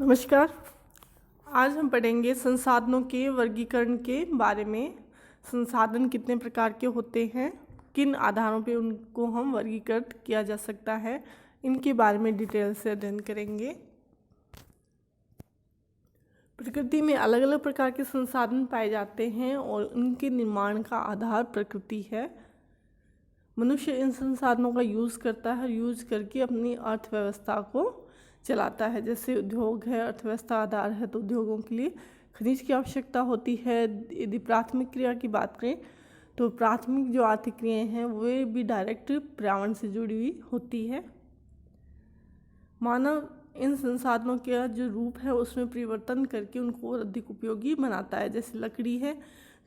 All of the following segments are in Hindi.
नमस्कार। आज हम पढ़ेंगे संसाधनों के वर्गीकरण के बारे में। संसाधन कितने प्रकार के होते हैं, किन आधारों पे उनको हम वर्गीकृत किया जा सकता है, इनके बारे में डिटेल से अध्ययन करेंगे। प्रकृति में अलग अलग प्रकार के संसाधन पाए जाते हैं और उनके निर्माण का आधार प्रकृति है। मनुष्य इन संसाधनों का यूज़ करता है, यूज करके अपनी अर्थव्यवस्था को चलाता है। जैसे उद्योग है, अर्थव्यवस्था आधार है, तो उद्योगों के लिए खनिज की आवश्यकता होती है। यदि प्राथमिक क्रिया की बात करें तो प्राथमिक जो आर्थिक क्रियाएं हैं वे भी डायरेक्ट पर्यावरण से जुड़ी हुई होती है। मानव इन संसाधनों का जो रूप है उसमें परिवर्तन करके उनको और अधिक उपयोगी बनाता है। जैसे लकड़ी है,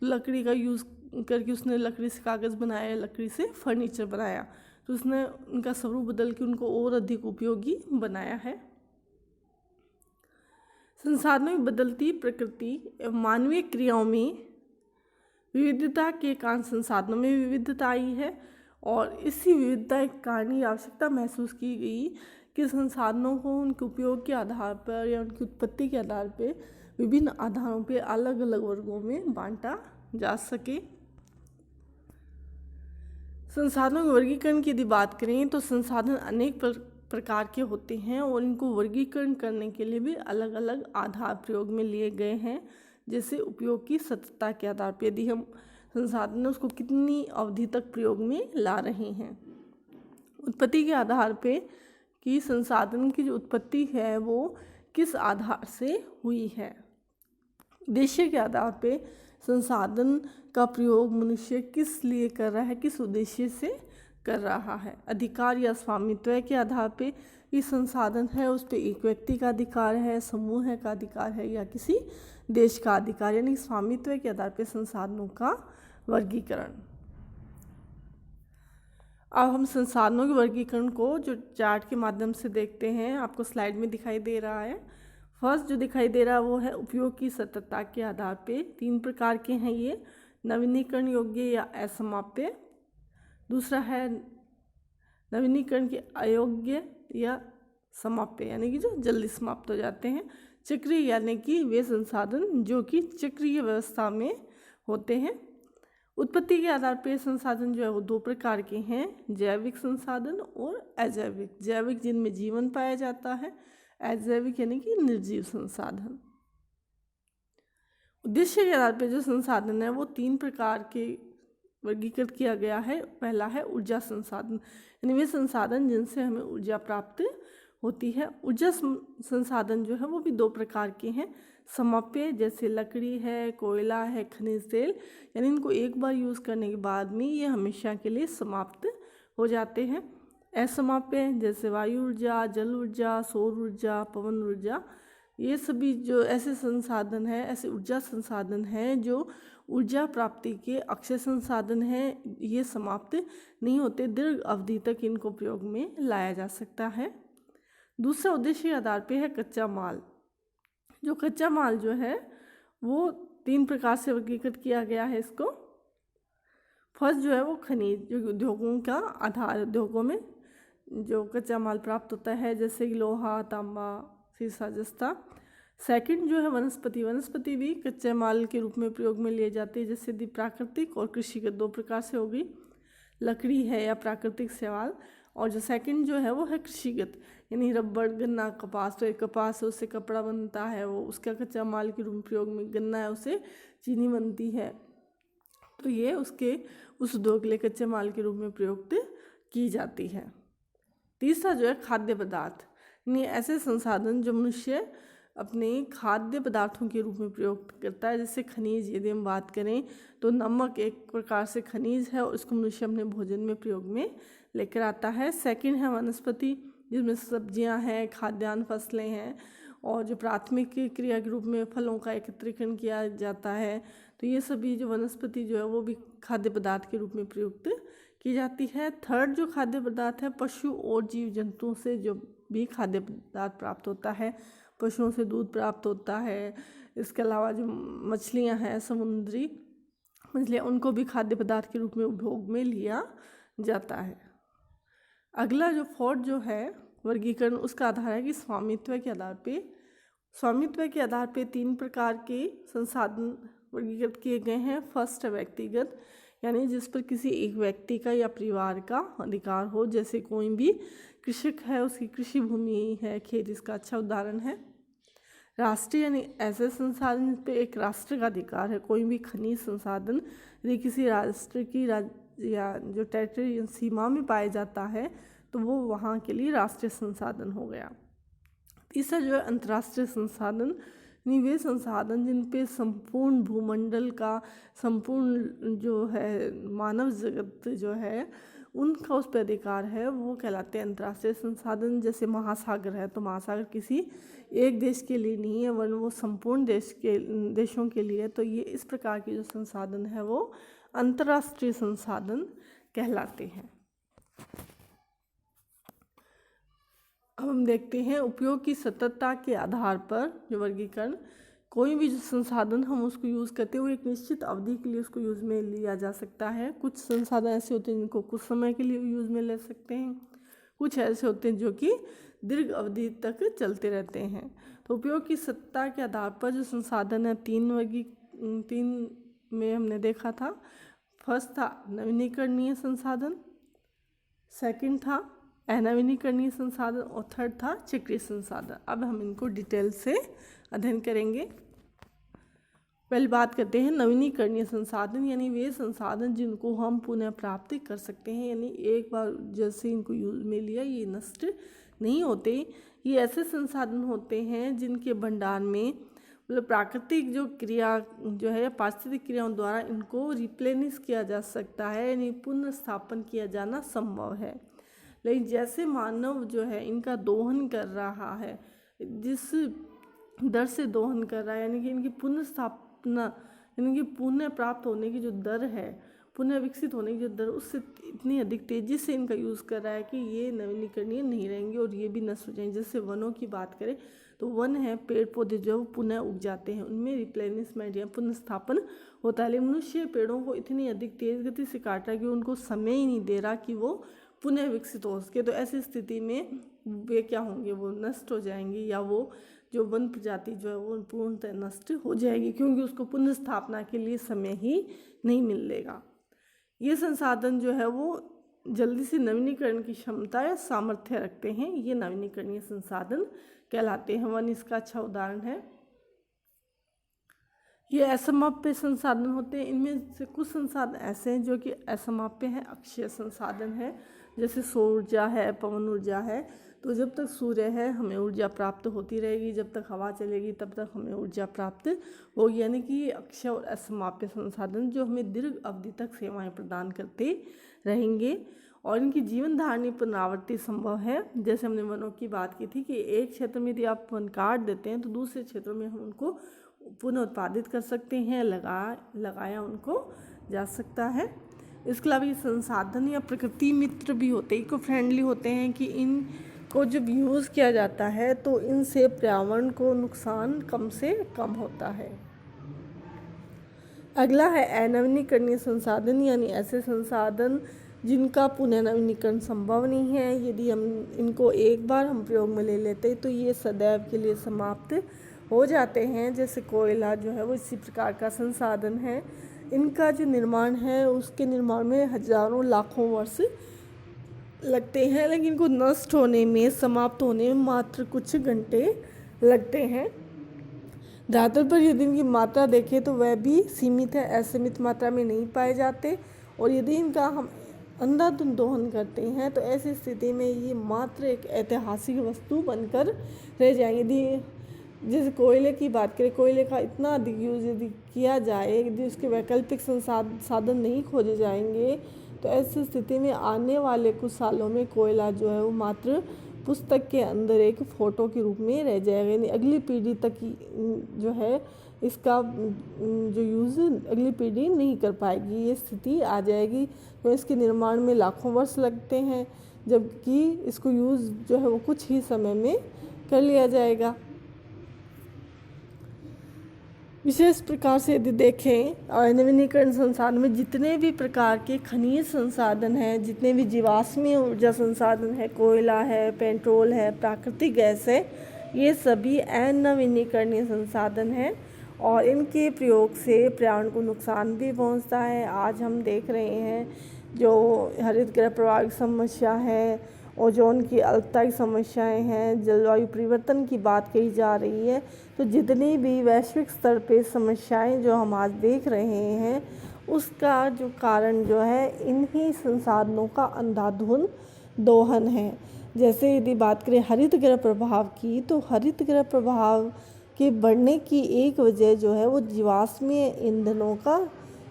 लकड़ी का यूज़ करके उसने लकड़ी से कागज़ बनाया, लकड़ी से फर्नीचर बनाया, तो उसने उनका स्वरूप बदल के उनको और अधिक उपयोगी बनाया है। संसाधनों में बदलती प्रकृति एवं मानवीय क्रियाओं में विविधता के कारण संसाधनों में विविधता आई है और इसी विविधता के कारण ये आवश्यकता महसूस की गई कि संसाधनों को उनके उपयोग के आधार पर या उनकी उत्पत्ति के आधार पर विभिन्न आधारों पर अलग अलग वर्गों में बांटा जा सके। संसाधनों के वर्गीकरण की यदि बात करें तो संसाधन अनेक प्रकार के होते हैं और इनको वर्गीकरण करने के लिए भी अलग अलग आधार प्रयोग में लिए गए हैं। जैसे उपयोग की सततता के आधार पर यदि हम संसाधन उसको कितनी अवधि तक प्रयोग में ला रहे हैं। उत्पत्ति के आधार पे कि संसाधन की जो उत्पत्ति है वो किस आधार से हुई है। उद्देश्य के आधार पे संसाधन का प्रयोग मनुष्य किस लिए कर रहा है, किस उद्देश्य से कर रहा है। अधिकार या स्वामित्व के आधार पे ये संसाधन है उस पर एक व्यक्ति का अधिकार है, समूह का अधिकार है या किसी देश का अधिकार, यानी स्वामित्व के आधार पे संसाधनों का वर्गीकरण। अब हम संसाधनों के वर्गीकरण को जो चार्ट के माध्यम से देखते हैं, आपको स्लाइड में दिखाई दे रहा है। फर्स्ट जो दिखाई दे रहा है वो है उपयोग की सततता के आधार पे। 3 प्रकार के हैं ये, नवीनीकरण योग्य या असमाप्य। दूसरा है नवीनीकरण के अयोग्य या समाप्य, यानी कि जो जल्दी समाप्त हो जाते हैं। चक्रीय यानी कि वे संसाधन जो कि चक्रीय व्यवस्था में होते हैं। उत्पत्ति के आधार पर संसाधन जो है वो 2 प्रकार के हैं, जैविक संसाधन और अजैविक। जैविक जिनमें जीवन पाया जाता है, अजैविक यानी कि निर्जीव संसाधन। उद्देश्य के आधार पर जो संसाधन है वो 3 प्रकार के वर्गीकृत किया गया है। पहला है ऊर्जा संसाधन, यानी वे संसाधन जिनसे हमें ऊर्जा प्राप्त होती है। ऊर्जा संसाधन जो है वो भी 2 प्रकार के हैं, समाप्य जैसे लकड़ी है, कोयला है, खनिज तेल, यानी इनको एक बार यूज़ करने के बाद में ये हमेशा के लिए समाप्त हो जाते हैं। असमाप्य जैसे वायु ऊर्जा, जल ऊर्जा, सौर ऊर्जा, पवन ऊर्जा, ये सभी जो ऐसे संसाधन हैं, ऐसे ऊर्जा संसाधन हैं जो ऊर्जा प्राप्ति के अक्षय संसाधन हैं। ये समाप्त नहीं होते, दीर्घ अवधि तक इनको प्रयोग में लाया जा सकता है। दूसरा उद्देश्य के आधार पे है कच्चा माल। जो कच्चा माल जो है वो 3 प्रकार से वर्गीकृत किया गया है इसको। फर्स्ट जो है वो खनिज, जो उद्योगों का आधार, उद्योगों में जो कच्चा माल प्राप्त होता है जैसे कि लोहा, तांबा, सीसा, जस्ता। सेकंड जो है वनस्पति। वनस्पति भी कच्चे माल के रूप में प्रयोग में लिए जाती है। जैसे यदि प्राकृतिक और कृषिगत 2 प्रकार से हो गई, लकड़ी है या प्राकृतिक शैवाल। और जो सेकंड जो है वो है कृषिगत, यानी रबड़, गन्ना, कपास। तो एक कपास है उससे कपड़ा बनता है, वो उसका कच्चा माल के रूप में प्रयोग में। गन्ना है उससे चीनी बनती है, तो ये उसके उस उद्योग के लिए कच्चे माल के रूप में प्रयुक्त की जाती है। तीसरा जो है खाद्य पदार्थ, यानी ऐसे संसाधन जो मनुष्य अपने खाद्य पदार्थों के रूप में प्रयोग करता है। जैसे खनिज यदि हम बात करें तो नमक एक प्रकार से खनिज है और इसको मनुष्य अपने भोजन में प्रयोग में लेकर आता है। सेकंड है वनस्पति, जिसमें सब्जियां हैं, खाद्यान्न फसलें हैं और जो प्राथमिक क्रिया के रूप में फलों का एकत्रीकरण किया जाता है। तो ये सभी जो वनस्पति जो है वो भी खाद्य पदार्थ के रूप में प्रयुक्त की जाती है। थर्ड जो खाद्य पदार्थ है, पशु और जीव जंतुओं से जो भी खाद्य पदार्थ प्राप्त होता है, पशुओं से दूध प्राप्त होता है। इसके अलावा जो मछलियां हैं, समुद्री मछलियां, उनको भी खाद्य पदार्थ के रूप में उपभोग में लिया जाता है। अगला जो फोर्थ जो है वर्गीकरण, उसका आधार है कि स्वामित्व के आधार पे स्वामित्व के आधार पर 3 प्रकार के संसाधन वर्गीकृत किए गए हैं। फर्स्ट है व्यक्तिगत, यानी जिस पर किसी एक व्यक्ति का या परिवार का अधिकार हो, जैसे कोई भी कृषक है, उसकी कृषि भूमि है, खेत इसका अच्छा उदाहरण है। राष्ट्रीय, यानी ऐसे संसाधन पे एक राष्ट्र का अधिकार है। कोई भी खनिज संसाधन यदि किसी राष्ट्र की या जो टेरिटरी सीमा में पाया जाता है तो वो वहाँ के लिए राष्ट्रीय संसाधन हो गया। तीसरा जो है अंतर्राष्ट्रीय संसाधन, यानी वे संसाधन जिन पे संपूर्ण भूमंडल का, संपूर्ण जो है मानव जगत जो है उनका उस पर अधिकार है, वो कहलाते हैं अंतर्राष्ट्रीय संसाधन। जैसे महासागर है तो महासागर किसी एक देश के लिए नहीं है वरन वो संपूर्ण देशों के लिए, तो ये इस प्रकार के जो संसाधन है वो अंतर्राष्ट्रीय संसाधन कहलाते हैं। अब हम देखते हैं उपयोग की सततता के आधार पर जो वर्गीकरण, कोई भी जो संसाधन हम उसको यूज़ करते हैं वो एक निश्चित अवधि के लिए उसको यूज़ में लिया जा सकता है। कुछ संसाधन ऐसे होते हैं जिनको कुछ समय के लिए यूज़ में ले सकते हैं, कुछ ऐसे होते हैं जो कि दीर्घ अवधि तक चलते रहते हैं। तो उपयोग की सततता के आधार पर जो संसाधन है 3 में हमने देखा था। फर्स्ट था नवीनीकरणीय संसाधन, सेकंड था अनवीनीकरणीय संसाधन और थर्ड था चक्रीय संसाधन। अब हम इनको डिटेल से अध्ययन करेंगे। पहले बात करते हैं नवीनीकरणीय संसाधन, यानी वे संसाधन जिनको हम पुनः प्राप्त कर सकते हैं, यानी एक बार जैसे इनको यूज में लिया ये नष्ट नहीं होते। ये ऐसे संसाधन होते हैं जिनके भंडार में मतलब प्राकृतिक जो क्रिया जो है पारिस्थितिक क्रियाओं द्वारा इनको रिप्लेनिश किया जा सकता है, यानी पुनर्स्थापन किया जाना संभव है। लेकिन जैसे मानव जो है इनका दोहन कर रहा है, जिस दर से दोहन कर रहा है, यानी कि इनकी पुनर्स्थापना यानी कि पुनः प्राप्त होने की जो दर है, पुनः विकसित होने की जो दर, उससे इतनी अधिक तेज़ी से इनका यूज़ कर रहा है कि ये नवीनीकरणीय नहीं रहेंगे और ये भी नष्ट हो जाएंगे। जैसे वनों की बात करें तो वन है, पेड़ पौधे जो पुनः उग जाते हैं, उनमें रिप्लेनिशमेंट या पुनर्स्थापन होता है। लेकिन मनुष्य पेड़ों को इतनी अधिक तेज़ गति से काट रहा है कि उनको समय ही नहीं दे रहा कि वो पुनः विकसित हो सके। तो ऐसी स्थिति में वे क्या होंगे, वो नष्ट हो जाएंगे या वो जो वन प्रजाति जो है वो पूर्णतः नष्ट हो जाएगी, क्योंकि उसको पुनर्स्थापना के लिए समय ही नहीं मिलेगा। ये संसाधन जो है वो जल्दी से नवीनीकरण की क्षमता या सामर्थ्य रखते हैं, ये नवीनीकरणीय संसाधन कहलाते हैं। वन इसका अच्छा उदाहरण है। ये असमाप्य संसाधन होते हैं। इनमें से कुछ संसाधन ऐसे हैं जो कि असमाप्य हैं, अक्षय संसाधन है, जैसे सौर ऊर्जा है, पवन ऊर्जा है। तो जब तक सूर्य है हमें ऊर्जा प्राप्त होती रहेगी, जब तक हवा चलेगी तब तक हमें ऊर्जा प्राप्त होगी, यानी कि ये अक्षय और असमाप्य संसाधन जो हमें दीर्घ अवधि तक सेवाएं प्रदान करते रहेंगे और इनकी जीवन धारणी पुनरावृत्ति संभव है। जैसे हमने वनों की बात की थी कि एक क्षेत्र में यदि आप वन काट देते हैं तो दूसरे क्षेत्रों में हम उनको पुनः उत्पादित कर सकते हैं, लगाया उनको जा सकता है। इसके अलावा ये संसाधन या प्रकृति मित्र भी होते हैं, इको फ्रेंडली होते हैं कि इनको जब यूज़ किया जाता है तो इनसे पर्यावरण को नुकसान कम से कम होता है। अगला है अनवीनीकरणीय संसाधन, यानी ऐसे संसाधन जिनका पुनः नवीनीकरण संभव नहीं है। यदि हम इनको एक बार हम प्रयोग में ले लेते तो ये सदैव के लिए समाप्त हो जाते हैं। जैसे कोयला जो है वो इसी प्रकार का संसाधन है। इनका जो निर्माण है उसके निर्माण में हजारों लाखों वर्ष लगते हैं, लेकिन इनको नष्ट होने में, समाप्त होने में मात्र कुछ घंटे लगते हैं। धरातल पर यदि इनकी मात्रा देखें तो वह भी सीमित है, असीमित मात्रा में नहीं पाए जाते। और यदि इनका हम अंधाधुंध दोहन करते हैं तो ऐसी स्थिति में ये मात्र एक ऐतिहासिक वस्तु बनकर रह जाएंगे। यदि जैसे कोयले की बात करें, कोयले का इतना अधिक यूज यदि किया जाए, यदि उसके वैकल्पिक साधन नहीं खोजे जाएंगे तो ऐसी स्थिति में आने वाले कुछ सालों में कोयला जो है वो मात्र पुस्तक के अंदर एक फ़ोटो के रूप में रह जाएगा, यानी अगली पीढ़ी तक जो है इसका जो यूज़ अगली पीढ़ी नहीं कर पाएगी, ये स्थिति आ जाएगी। तो इसके निर्माण में लाखों वर्ष लगते हैं, जबकि इसको यूज़ जो है वो कुछ ही समय में कर लिया जाएगा। विशेष प्रकार से यदि देखें नवीनीकरण संसाधन में जितने भी प्रकार के खनिज संसाधन हैं, जितने भी जीवाश्मीय ऊर्जा संसाधन है, कोयला है, पेट्रोल है, प्राकृतिक गैस है, ये सभी अनवीनीकरणीय संसाधन हैं और इनके प्रयोग से पर्यावरण को नुकसान भी पहुंचता है। आज हम देख रहे हैं जो हरित गृह प्रवाह की समस्या है, ओजोन की अल्पता की समस्याएं हैं, जलवायु परिवर्तन की बात कही जा रही है। तो जितनी भी वैश्विक स्तर पे समस्याएं जो हम आज देख रहे हैं उसका जो कारण जो है इन्हीं संसाधनों का अंधाधुंध दोहन है। जैसे यदि बात करें हरित गृह प्रभाव की, तो हरित गृह प्रभाव के बढ़ने की एक वजह जो है वो जीवाश्मीय ईंधनों का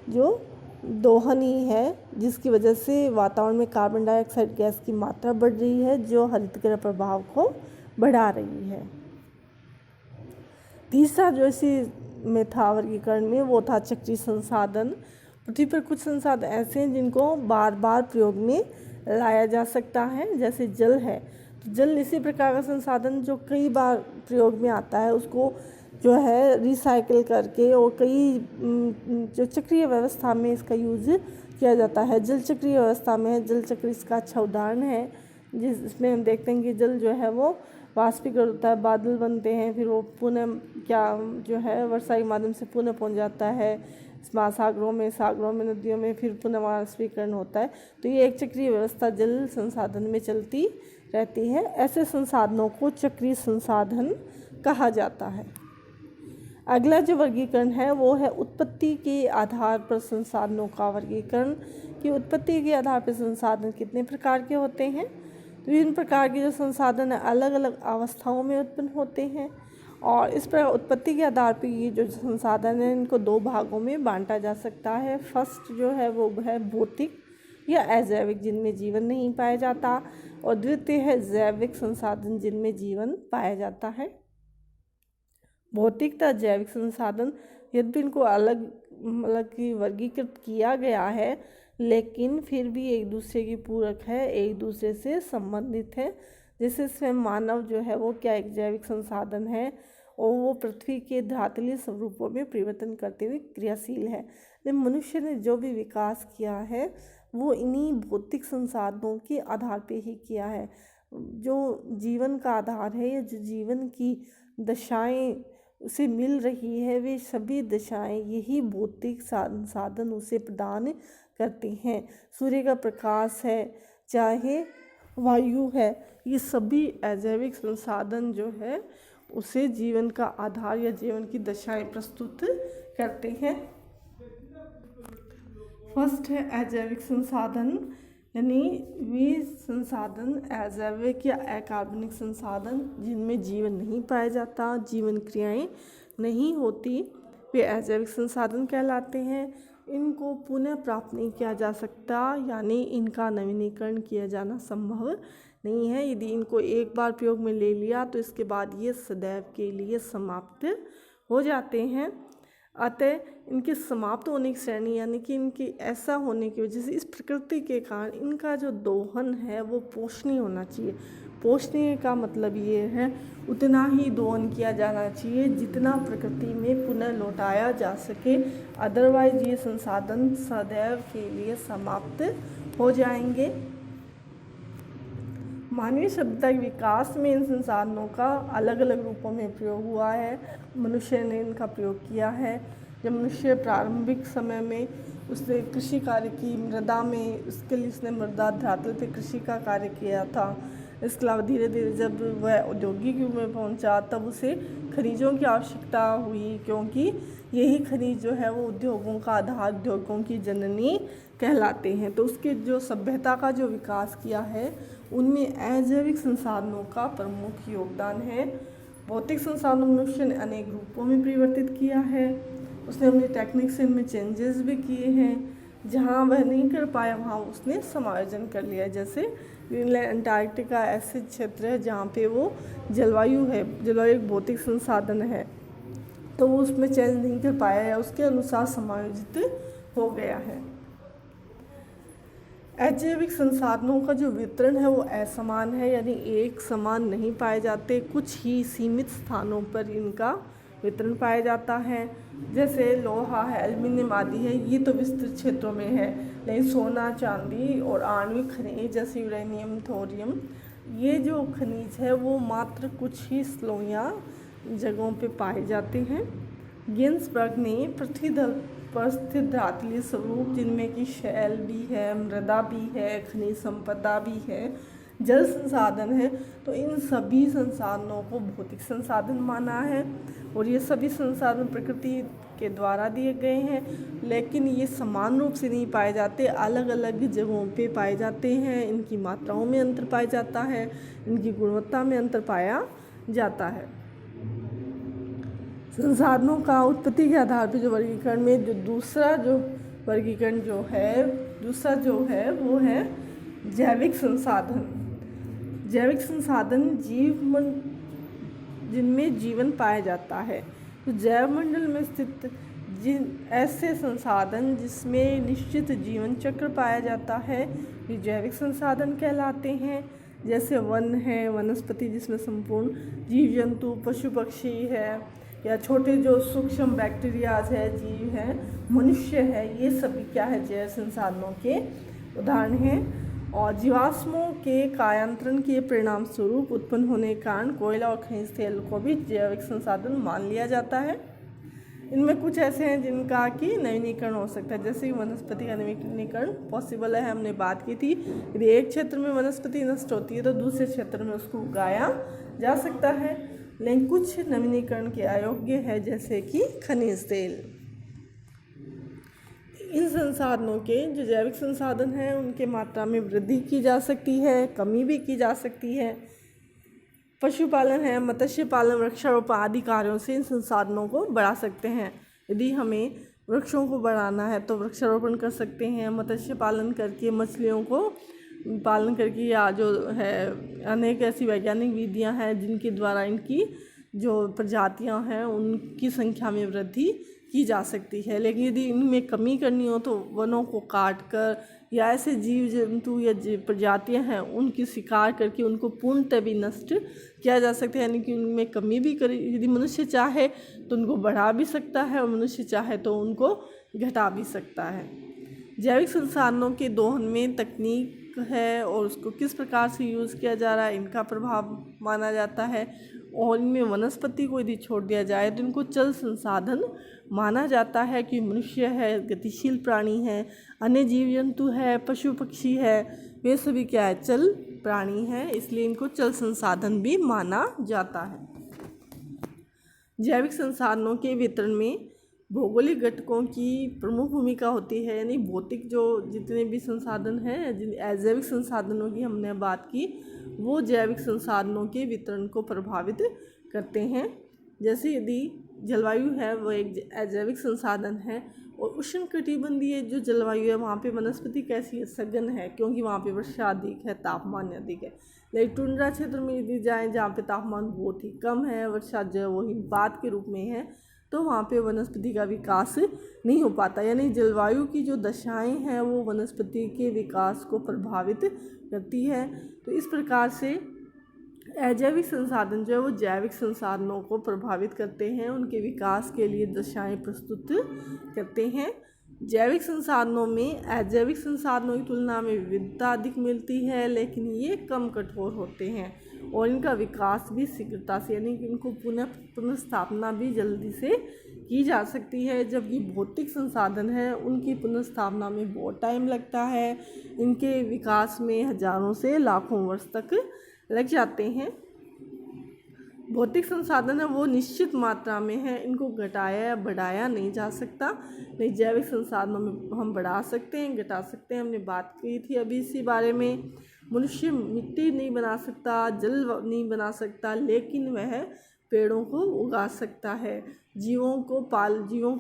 जो दोहन ही है, जिसकी वजह से वातावरण में कार्बन डाइऑक्साइड गैस की मात्रा बढ़ रही है जो हरित गृह प्रभाव को बढ़ा रही है। तीसरा जो इसी में था वर्गीकरण में वो था चक्रीय संसाधन। पृथ्वी पर कुछ संसाधन ऐसे हैं जिनको बार बार प्रयोग में लाया जा सकता है, जैसे जल है। तो जल इसी प्रकार का संसाधन जो कई बार प्रयोग में आता है, उसको जो है रिसाइकिल करके और कई जो चक्रीय व्यवस्था में इसका यूज़ किया जाता है। जल चक्रीय व्यवस्था में है, जल चक्र इसका अच्छा उदाहरण है, जिसमें हम देखते हैं कि जल जो है वो वाष्पीकरण होता है, बादल बनते हैं, फिर वो पुनः जो है वर्षा के माध्यम से पुनः पहुंच जाता है महासागरों में, सागरों में, नदियों में, फिर पुनः वाष्पीकरण होता है। तो ये एक चक्रीय व्यवस्था जल संसाधन में चलती रहती है। ऐसे संसाधनों को चक्रीय संसाधन कहा जाता है। अगला जो वर्गीकरण है वो है उत्पत्ति के आधार पर संसाधनों का वर्गीकरण। कि उत्पत्ति के आधार पर संसाधन कितने प्रकार के होते हैं। तो विभिन्न प्रकार के जो संसाधन है अलग अलग अवस्थाओं में उत्पन्न होते हैं और इस पर उत्पत्ति के आधार पर ये जो संसाधन है इनको दो भागों में बांटा जा सकता है। फर्स्ट जो है वो है भौतिक या अजैविक, जिनमें जीवन नहीं पाया जाता, और द्वितीय है जैविक संसाधन, जिनमें जीवन पाया जाता है। भौतिक तथा जैविक संसाधन यद्यपि इनको अलग की वर्गीकृत किया गया है, लेकिन फिर भी एक दूसरे की पूरक है, एक दूसरे से संबंधित है। जैसे इसमें मानव जो है वो क्या एक जैविक संसाधन है और वो पृथ्वी के धातुलीय स्वरूपों में परिवर्तन करते हुए क्रियाशील है। लेकिन मनुष्य ने जो भी विकास किया है वो इन्हीं भौतिक संसाधनों के आधार पे ही किया है। जो जीवन का आधार है या जो जीवन की दशाएं उसे मिल रही है, वे सभी दशाएं यही भौतिक संसाधन उसे प्रदान करती हैं। सूर्य का प्रकाश है, चाहे वायु है, ये सभी अजैविक संसाधन जो है उसे जीवन का आधार या जीवन की दशाएं प्रस्तुत करते हैं। फर्स्ट है अजैविक संसाधन, यानी वे संसाधन अजैविक या अकार्बनिक संसाधन जिनमें जीवन नहीं पाया जाता, जीवन क्रियाएं नहीं होती, वे अजैविक संसाधन कहलाते हैं। इनको पुनः प्राप्त नहीं किया जा सकता, यानी इनका नवीनीकरण किया जाना संभव नहीं है। यदि इनको एक बार प्रयोग में ले लिया तो इसके बाद ये सदैव के लिए समाप्त हो जाते हैं। अतः इनके समाप्त होने की श्रेणी, यानी कि इनके ऐसा होने की वजह से इस प्रकृति के कारण इनका जो दोहन है वो पोषणीय होना चाहिए। पोषणीय का मतलब ये है उतना ही दोहन किया जाना चाहिए जितना प्रकृति में पुनः लौटाया जा सके, अदरवाइज ये संसाधन सदैव के लिए समाप्त हो जाएंगे। मानवीय सभ्यता के विकास में इन संसाधनों का अलग अलग रूपों में प्रयोग हुआ है। मनुष्य ने इनका प्रयोग किया है। जब मनुष्य प्रारंभिक समय में उसने कृषि कार्य की, मृदा में उसके लिए उसने मृदा धरातल पे कृषि का कार्य किया था। इसके अलावा धीरे धीरे जब वह औद्योगिक युग में पहुंचा तब उसे खनिजों की आवश्यकता हुई, क्योंकि यही खनिज जो है वो उद्योगों का आधार, उद्योगों की जननी कहलाते हैं। तो उसके जो सभ्यता का जो विकास किया है उनमें अजैविक संसाधनों का प्रमुख योगदान है। भौतिक संसाधनों मनुष्य ने अनेक रूपों में परिवर्तित किया है। उसने अपनी टेक्निक से इनमें चेंजेस भी किए हैं। जहाँ वह नहीं कर पाया वहाँ उसने समायोजन कर लिया। जैसे ग्रीनलैंड, अंटार्कटिका ऐसे क्षेत्र है जहाँ पे वो जलवायु है, जलवायु एक भौतिक संसाधन है, तो वो उसमें चेंज नहीं कर पाया या उसके अनुसार समायोजित हो गया है। अजैविक संसाधनों का जो वितरण है वो असमान है, यानी एक समान नहीं पाए जाते। कुछ ही सीमित स्थानों पर इनका वितरण पाया जाता है। जैसे लोहा है, एल्युमिनियम आदि है, ये तो विस्तृत क्षेत्रों में है। लेकिन सोना, चांदी और आणविक खनिज जैसे यूरेनियम, थोरियम, ये जो खनिज है वो मात्र कुछ ही स्लो या जगहों पे पाए जाते हैं। गिन्सबर्ग ने पृथ्वी तल पर स्थित धातुलीय स्वरूप, जिनमें कि शैल भी है, मृदा भी है, खनिज संपदा भी है, जल संसाधन है, तो इन सभी संसाधनों को भौतिक संसाधन माना है। और ये सभी संसाधन प्रकृति के द्वारा दिए गए हैं, लेकिन ये समान रूप से नहीं पाए जाते, अलग अलग जगहों पे पाए जाते हैं। इनकी मात्राओं में अंतर पाया जाता है, इनकी गुणवत्ता में अंतर पाया जाता है। संसाधनों का उत्पत्ति के आधार पर जो वर्गीकरण में जो दूसरा वर्गीकरण जो है वो है जैविक संसाधन। जैविक संसाधन जिनमें जीवन पाया जाता है। तो जैव मंडल में स्थित ऐसे संसाधन जिसमें निश्चित जीवन चक्र पाया जाता है, ये जैविक संसाधन कहलाते हैं। जैसे वन है, वनस्पति जिसमें संपूर्ण जीव जंतु, पशु पक्षी है, या छोटे जो सूक्ष्म बैक्टीरियाज है, जीव है, मनुष्य है, ये सभी क्या है, जैव संसाधनों के उदाहरण हैं। और जीवाश्मों के कायांतरण के परिणाम स्वरूप उत्पन्न होने के कारण कोयला और खनिज तेल को भी जैविक संसाधन मान लिया जाता है। इनमें कुछ ऐसे हैं जिनका कि नवीनीकरण हो सकता है, जैसे वनस्पति का नवीनीकरण पॉसिबल है, हमने बात की थी। यदि एक क्षेत्र में वनस्पति नष्ट होती है तो दूसरे क्षेत्र में उसको उगाया जा सकता है। लेकिन कुछ नवीनीकरण के अयोग्य है, जैसे कि खनिज तेल। इन संसाधनों के जो जैविक संसाधन हैं उनके मात्रा में वृद्धि की जा सकती है, कमी भी की जा सकती है। पशुपालन है, मत्स्य पालन, वृक्षारोपण आदि कार्यों से इन संसाधनों को बढ़ा सकते हैं। यदि हमें वृक्षों को बढ़ाना है तो वृक्षारोपण कर सकते हैं, मत्स्य पालन करके मछलियों को पालन करके, या जो है अनेक ऐसी वैज्ञानिक विधियां हैं जिनके द्वारा इनकी जो प्रजातियां हैं उनकी संख्या में वृद्धि की जा सकती है। लेकिन यदि इनमें कमी करनी हो तो वनों को काट कर या ऐसे जीव जंतु या प्रजातियां हैं उनकी शिकार करके उनको पूर्णतः भी नष्ट किया जा सकता है, यानी कि उनमें कमी भी कर, यदि मनुष्य चाहे तो उनको बढ़ा भी सकता है और मनुष्य चाहे तो उनको घटा भी सकता है। जैविक संसाधनों के दोहन में तकनीक है और उसको किस प्रकार से यूज़ किया जा रहा है, इनका प्रभाव माना जाता है। और इनमें वनस्पति को यदि छोड़ दिया जाए तो इनको चल संसाधन माना जाता है, कि मनुष्य है, गतिशील प्राणी है, अन्य जीव जंतु है, पशु पक्षी है, वे सभी क्या है, चल प्राणी है, इसलिए इनको चल संसाधन भी माना जाता है। जैविक संसाधनों के वितरण में भौगोलिक घटकों की प्रमुख भूमिका होती है, यानी भौतिक जो जितने भी संसाधन हैं, जिन अजैविक संसाधनों की हमने बात की, वो जैविक संसाधनों के वितरण को प्रभावित करते हैं। जैसे यदि जलवायु है वो एक अजैविक संसाधन है, और उष्णकटिबंधीय जो जलवायु है वहाँ पे वनस्पति कैसी है, सघन है, क्योंकि वहाँ पे वर्षा अधिक है, तापमान अधिक है। लेकिन टुंड्रा क्षेत्र में यदि जाएँ जहाँ पे तापमान बहुत ही कम है, वर्षा जो वो हिमपात के रूप में है, तो वहाँ पे वनस्पति का विकास नहीं हो पाता। यानी जलवायु की जो दशाएं हैं वो वनस्पति के विकास को प्रभावित करती है। तो इस प्रकार से अजैविक संसाधन जो है वो जैविक संसाधनों को प्रभावित करते हैं, उनके विकास के लिए दशाएं प्रस्तुत करते हैं। जैविक संसाधनों में अजैविक संसाधनों की तुलना में विविधता अधिक मिलती है, लेकिन ये कम कठोर होते हैं और इनका विकास भी शीघ्रता से, यानी कि इनको पुनर्स्थापना भी जल्दी से की जा सकती है। जबकि भौतिक संसाधन है उनकी पुनर्स्थापना में बहुत टाइम लगता है, इनके विकास में हजारों से लाखों वर्ष तक लग जाते हैं। भौतिक संसाधन है वो निश्चित मात्रा में है, इनको घटाया या बढ़ाया नहीं जा सकता। नहीं, जैविक संसाधनों में हम बढ़ा सकते हैं, घटा सकते हैं, हमने बात की थी अभी इसी बारे में। मनुष्य मिट्टी नहीं बना सकता, जल नहीं बना सकता, लेकिन वह पेड़ों को उगा सकता है, जीवों को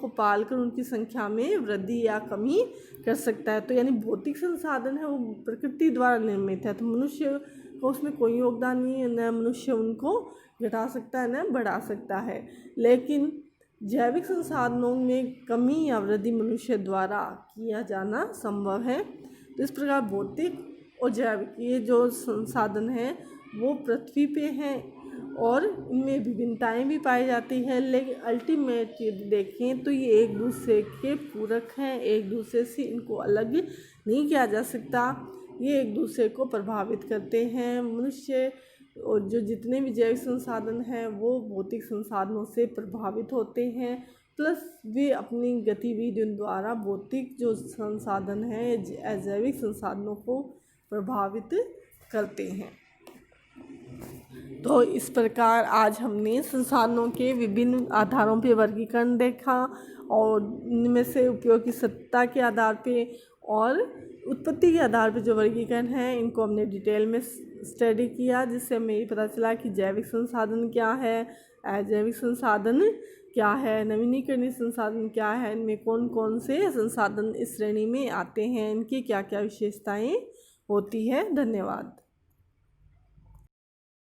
पाल कर उनकी संख्या में वृद्धि या कमी कर सकता है। तो यानी भौतिक संसाधन है वो प्रकृति द्वारा निर्मित है, तो मनुष्य को उसमें कोई योगदान नहीं है, न मनुष्य उनको घटा सकता है न बढ़ा सकता है। लेकिन जैविक संसाधनों में कमी या वृद्धि मनुष्य द्वारा किया जाना संभव है। तो इस प्रकार भौतिक और जैविक ये जो संसाधन हैं वो पृथ्वी पे हैं और इनमें विभिन्नताएं भी पाई जाती हैं, लेकिन अल्टीमेट यदि देखें तो ये एक दूसरे के पूरक हैं, एक दूसरे से इनको अलग नहीं किया जा सकता। ये एक दूसरे को प्रभावित करते हैं। मनुष्य और जो जितने भी जैविक संसाधन हैं वो भौतिक संसाधनों से प्रभावित होते हैं, प्लस वे अपनी गतिविधियों द्वारा भौतिक जो संसाधन हैं अजैविक संसाधनों को प्रभावित करते हैं। तो इस प्रकार आज हमने संसाधनों के विभिन्न आधारों पर वर्गीकरण देखा और इनमें से उपयोग की सत्ता के आधार पे और उत्पत्ति के आधार पर जो वर्गीकरण है इनको हमने डिटेल में स्टडी किया, जिससे हमें ये पता चला कि जैविक संसाधन क्या है, अजैविक संसाधन क्या है, नवीनीकरणीय संसाधन क्या है, इनमें कौन कौन से संसाधन इस श्रेणी में आते हैं, इनकी क्या क्या विशेषताएं होती है। धन्यवाद।